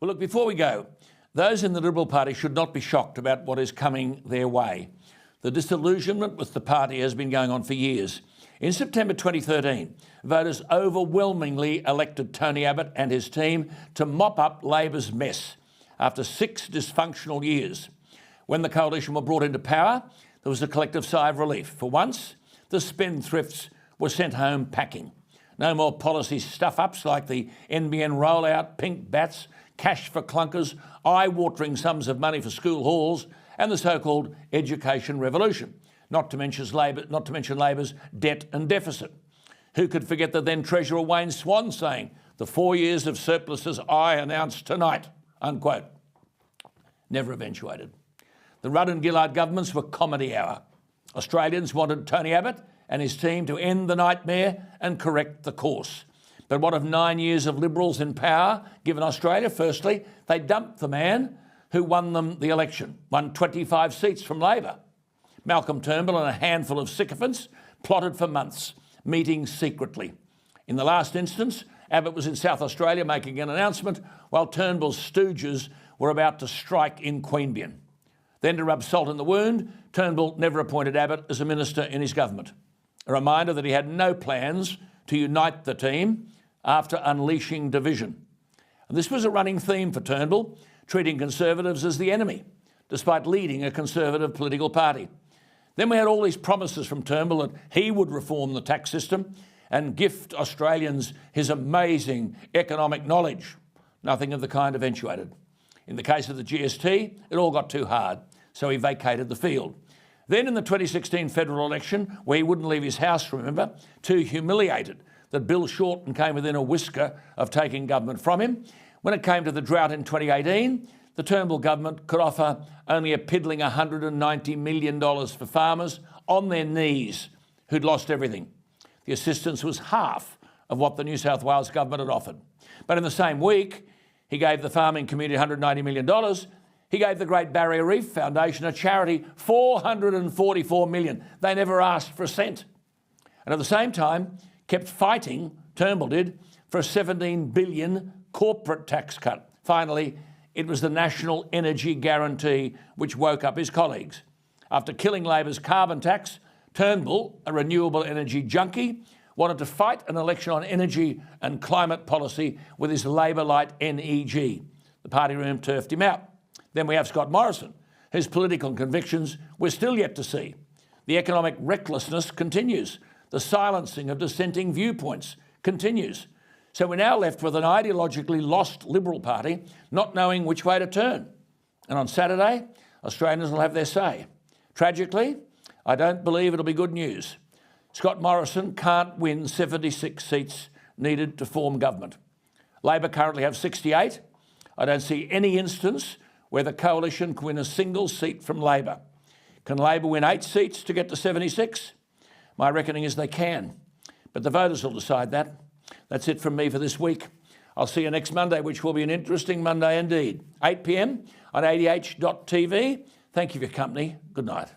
Well, look, before we go, those in the Liberal Party should not be shocked about what is coming their way. The disillusionment with the party has been going on for years. In September 2013, voters overwhelmingly elected Tony Abbott and his team to mop up Labor's mess after 6 dysfunctional years. When the coalition were brought into power, there was a collective sigh of relief. For once, the spendthrifts were sent home packing. No more policy stuff-ups like the NBN rollout, pink bats, cash for clunkers, eye-watering sums of money for school halls, and the so-called education revolution, not to mention Labor's debt and deficit. Who could forget the then Treasurer Wayne Swan saying, "The 4 years of surpluses I announced tonight," unquote. Never eventuated. The Rudd and Gillard governments were comedy hour. Australians wanted Tony Abbott and his team to end the nightmare and correct the course. But what of 9 years of Liberals in power given Australia? Firstly, they dumped the man who won them the election, won 25 seats from Labor. Malcolm Turnbull and a handful of sycophants plotted for months, meeting secretly. In the last instance, Abbott was in South Australia making an announcement while Turnbull's stooges were about to strike in Queanbeyan. Then, to rub salt in the wound, Turnbull never appointed Abbott as a minister in his government. A reminder that he had no plans to unite the team after unleashing division. And this was a running theme for Turnbull, treating Conservatives as the enemy, despite leading a Conservative political party. Then we had all these promises from Turnbull that he would reform the tax system and gift Australians his amazing economic knowledge. Nothing of the kind eventuated. In the case of the GST, it all got too hard, so he vacated the field. Then in the 2016 federal election, where he wouldn't leave his house, remember, too humiliated that Bill Shorten came within a whisker of taking government from him, when it came to the drought in 2018, the Turnbull government could offer only a piddling $190 million for farmers on their knees who'd lost everything. The assistance was half of what the New South Wales government had offered. But in the same week, he gave the farming community $190 million. He gave the Great Barrier Reef Foundation, a charity, $444 million. They never asked for a cent. And at the same time, kept fighting, Turnbull did, for a $17 billion corporate tax cut. Finally, it was the National Energy Guarantee which woke up his colleagues. After killing Labor's carbon tax, Turnbull, a renewable energy junkie, wanted to fight an election on energy and climate policy with his Labor-light NEG. The party room turfed him out. Then we have Scott Morrison, whose political convictions we're still yet to see. The economic recklessness continues. The silencing of dissenting viewpoints continues. So we're now left with an ideologically lost Liberal Party, not knowing which way to turn. And on Saturday, Australians will have their say. Tragically, I don't believe it'll be good news. Scott Morrison can't win 76 seats needed to form government. Labor currently have 68. I don't see any instance where the coalition can win a single seat from Labor. Can Labor win 8 seats to get to 76? My reckoning is they can, but the voters will decide that. That's it from me for this week. I'll see you next Monday, which will be an interesting Monday indeed. 8 p.m. on ADH.TV. Thank you for your company. Good night.